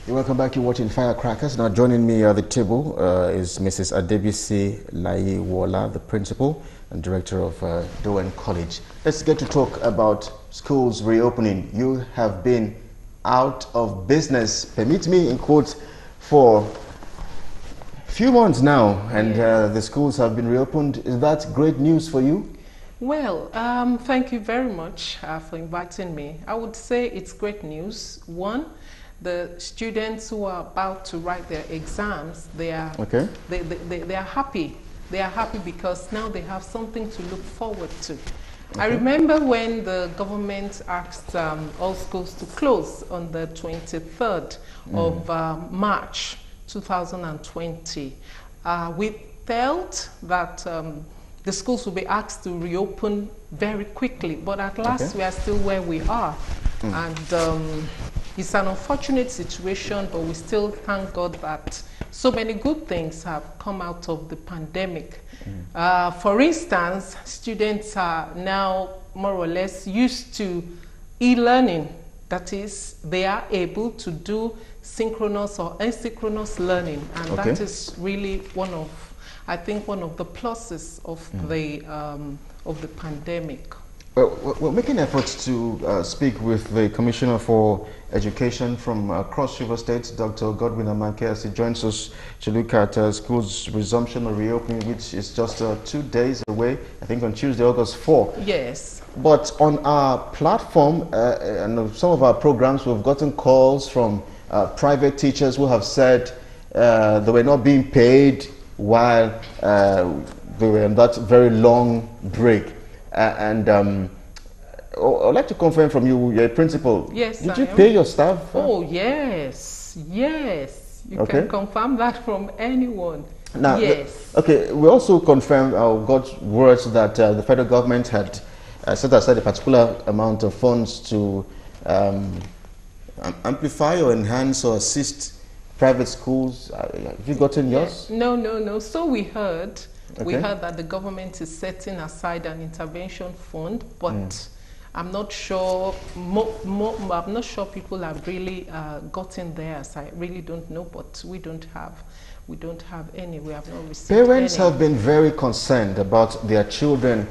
You're welcome back. You're watching Firecrackers. Now joining me at the table is Mrs. Adebisi Olayiwola, the principal and director of Dowen College. Let's get to talk about schools reopening. You have been out of business, permit me in quotes, for a few months now, and the schools have been reopened. Is that great news for you? Well, thank you very much for inviting me. I would say it's great news. One, the students who are about to write their exams, they are happy. They are happy because now they have something to look forward to. I remember when the government asked all schools to close on the 23rd of March 2020. We felt that the schools will be asked to reopen very quickly, but at last we are still where we are. And it's an unfortunate situation, but we still thank God that so many good things have come out of the pandemic. For instance, students are now more or less used to e-learning. That is, they are able to do synchronous or asynchronous learning, and that is really one of the pluses of the pandemic. Well, we're making efforts to speak with the Commissioner for Education from Cross River State, Dr. Godwin Amanke, as he joins us to look at schools' resumption or reopening, which is just 2 days away, I think on Tuesday, August 4. Yes. But on our platform and some of our programs, we've gotten calls from private teachers who have said they were not being paid while they were on that very long break. I'd like to confirm from you, you're a principal. Yes, Did you pay your staff? Oh, yes. Yes. You can confirm that from anyone. Now, yes. We also confirmed, got words that the federal government had set aside a particular amount of funds to amplify or enhance or assist private schools. Have you gotten yours? No. So we heard. We heard that the government is setting aside an intervention fund, but I'm not sure. I'm not sure people have really gotten theirs. I really don't know, but we don't have any. We have not received Parents any. have been very concerned about their children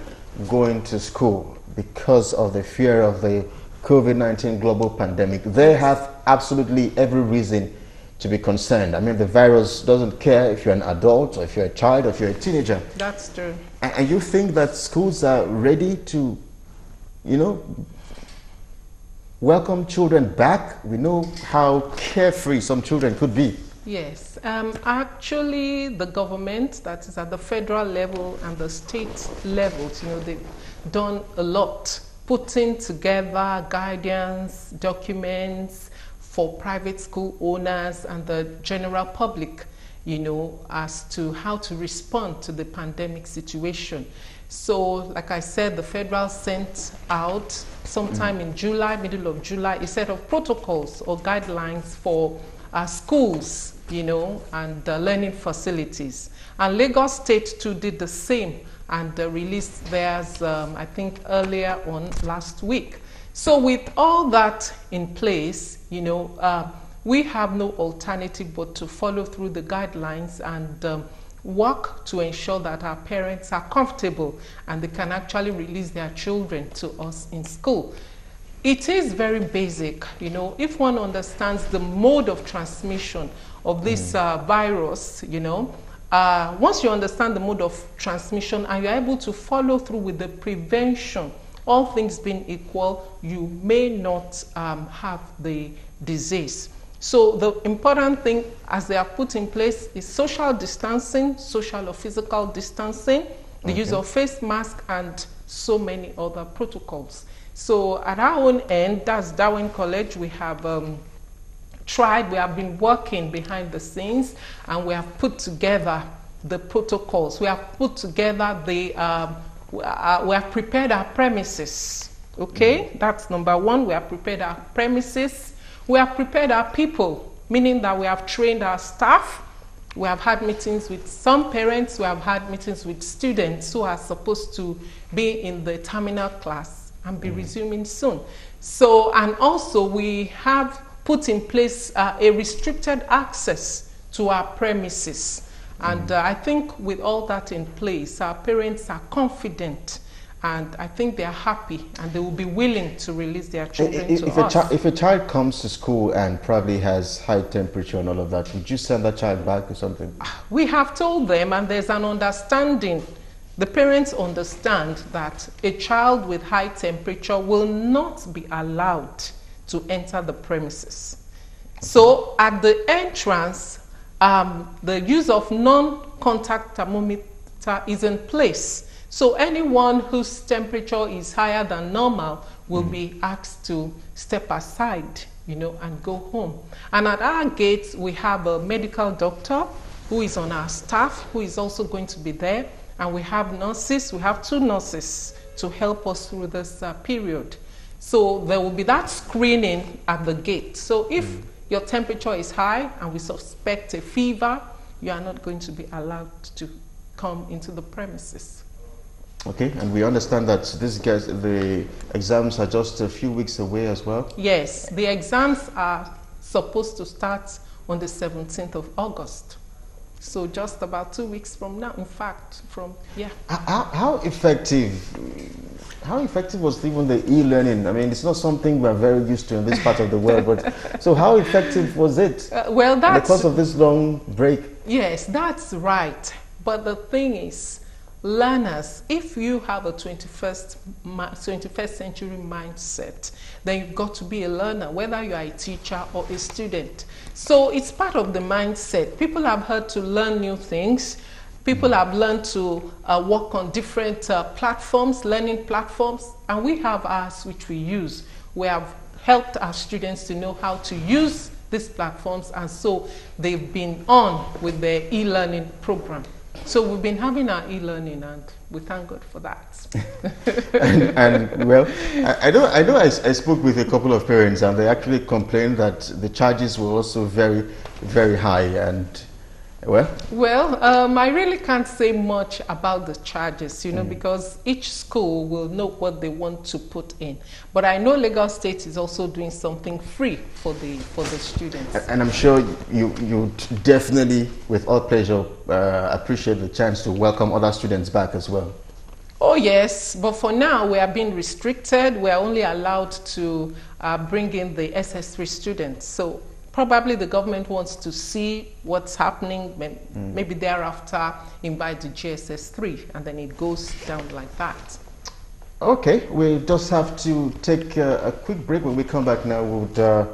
going to school because of the fear of the COVID-19 global pandemic. They have absolutely every reason to be concerned. I mean, the virus doesn't care if you're an adult or if you're a child or if you're a teenager. That's true. And you think that schools are ready to, welcome children back? We know how carefree some children could be. Yes. Actually, the government, that is at the federal level and the state levels, they've done a lot, putting together guidance, documents, for private school owners and the general public, as to how to respond to the pandemic situation. So, like I said, the federal sent out sometime in July, middle of July, a set of protocols or guidelines for schools, and learning facilities. And Lagos State too did the same and released theirs, I think, earlier on last week. So with all that in place, we have no alternative but to follow through the guidelines and work to ensure that our parents are comfortable and they can actually release their children to us in school. It is very basic, if one understands the mode of transmission of this virus, once you understand the mode of transmission and you're able to follow through with the prevention, all things being equal, you may not have the disease. So the important thing, as they are put in place, is social distancing, social or physical distancing, the use of face mask, and so many other protocols. So at our own end, that's Dowen College, we have we have been working behind the scenes, and we have put together the protocols. We have put together the we have prepared our premises, That's number one. We have prepared our premises. We have prepared our people, meaning that we have trained our staff. We have had meetings with some parents. We have had meetings with students who are supposed to be in the terminal class and be resuming soon. So, and also we have put in place a restricted access to our premises. And I think with all that in place, our parents are confident, and I think they are happy, and they will be willing to release their children to us. If a child comes to school and probably has high temperature and all of that, would you send that child back or something? We have told them, and there's an understanding. The parents understand that a child with high temperature will not be allowed to enter the premises. So at the entrance, the use of non-contact thermometer is in place. So anyone whose temperature is higher than normal will be asked to step aside, you know, and go home. And at our gates, we have a medical doctor who is on our staff, who is also going to be there. And we have nurses. We have 2 nurses to help us through this period. So there will be that screening at the gate. So if your temperature is high and we suspect a fever, you are not going to be allowed to come into the premises. Okay, and we understand that the exams are just a few weeks away as well? Yes, the exams are supposed to start on the 17th of August. So just about 2 weeks from now, in fact, How effective was even the e-learning? I mean, it's not something we're very used to in this part of the world, but so how effective was it? Well, that's... because of this long break? Yes, that's right. But the thing is, learners, if you have a 21st century mindset, then you've got to be a learner, whether you are a teacher or a student. So it's part of the mindset. People have had to learn new things. People have learned to work on different platforms, learning platforms, and we have ours which we use. We have helped our students to know how to use these platforms, and so they've been on with their e-learning program. So we've been having our e-learning, and we thank God for that. and well, I know I spoke with a couple of parents, and they actually complained that the charges were also very, very high. And well, I really can't say much about the charges, you know, because each school will know what they want to put in. But I know Lagos State is also doing something free for the students. And I'm sure you definitely, with all pleasure, appreciate the chance to welcome other students back as well. Oh yes, but for now we are being restricted. We are only allowed to bring in the SS3 students. So probably the government wants to see what's happening, maybe thereafter invite the GSS3, and then it goes down like that. Okay, we just have to take a quick break. When we come back now, we'll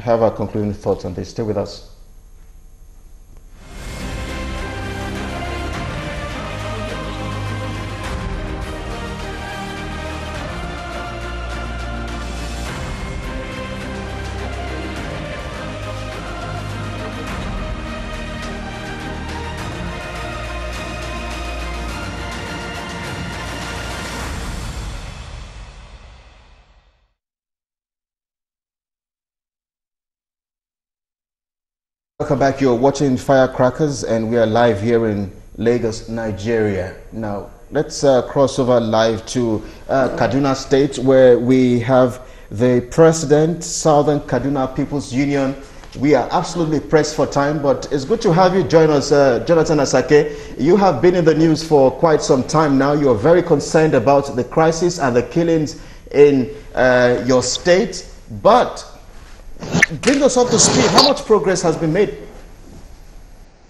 have our concluding thoughts on this. Stay with us. Welcome back. You're watching Firecrackers, and we are live here in Lagos, Nigeria. Now, let's cross over live to Kaduna State, where we have the President, Southern Kaduna People's Union. We are absolutely pressed for time, but it's good to have you join us, Jonathan Asake. You have been in the news for quite some time now. You are very concerned about the crisis and the killings in your state, but bring us up to speed. How much progress has been made?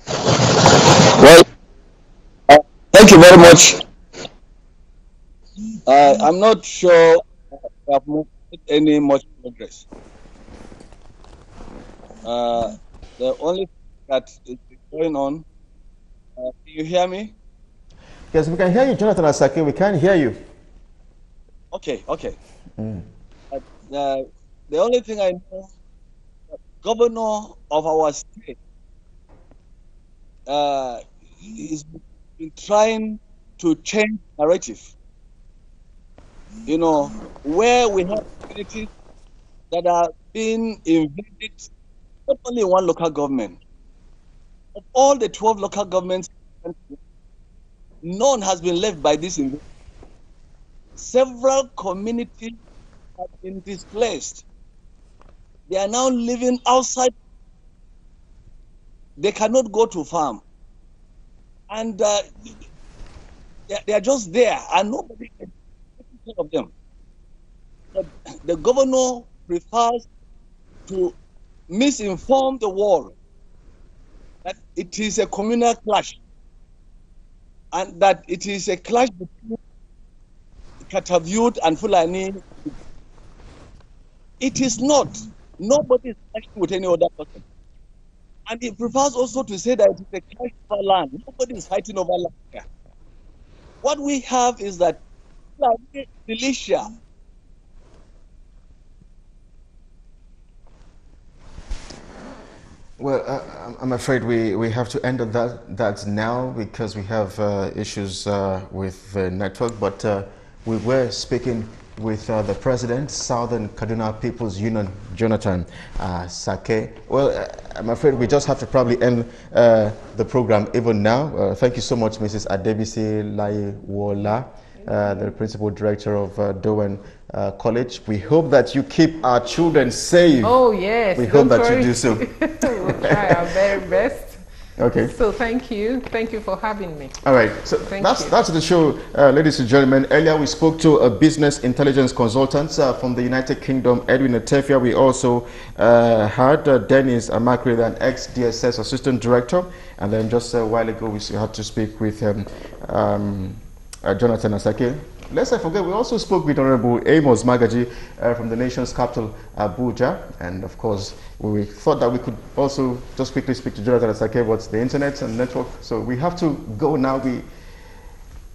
Well, thank you very much. I'm not sure we have made any much progress. The only thing that is going on, can you hear me? Yes, we can hear you, Jonathan Asake. We can't hear you. Okay. The only thing I know, the governor of our state is been trying to change narrative. You know, where we have communities that are being invaded, not only in one local government, of all the 12 local governments, none has been left by this invasion. Several communities have been displaced. They are now living outside. They cannot go to farm. And they are just there, and nobody can take care of them. The governor prefers to misinform the world that it is a communal clash, and that it is a clash between Katavute and Fulani. It is not. Nobody is clashing with any other person. And he prefers also to say that it is a clash over land. Nobody is fighting over land here. What we have is that Fulani militia. Well, I'm afraid we have to end on that now because we have issues with the network. But we were speaking with the president, Southern Kaduna People's Union, Jonathan Sake. Well, I'm afraid we just have to probably end the program even now. Thank you so much, Mrs. Adebisi Olayiwola, the principal director of Dowen College. We hope that you keep our children safe. Oh, yes. We hope that you do so. We'll try our very best. Okay. So thank you. Thank you for having me. All right. So that's the show, ladies and gentlemen. Earlier we spoke to a business intelligence consultant from the United Kingdom, Edwin Etefia. We also had Dennis Amakri, an ex-DSS assistant director. And then just a while ago we had to speak with Jonathan Asake. Lest I forget, we also spoke with Honorable Amos Magaji from the nation's capital, Abuja. And of course, we thought that we could also just quickly speak to Jonathan Asake about the internet and network. So we have to go now.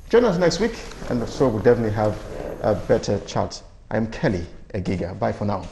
Join us next week, and I'm sure we'll definitely have a better chat. I'm Kelly Egiga. Bye for now.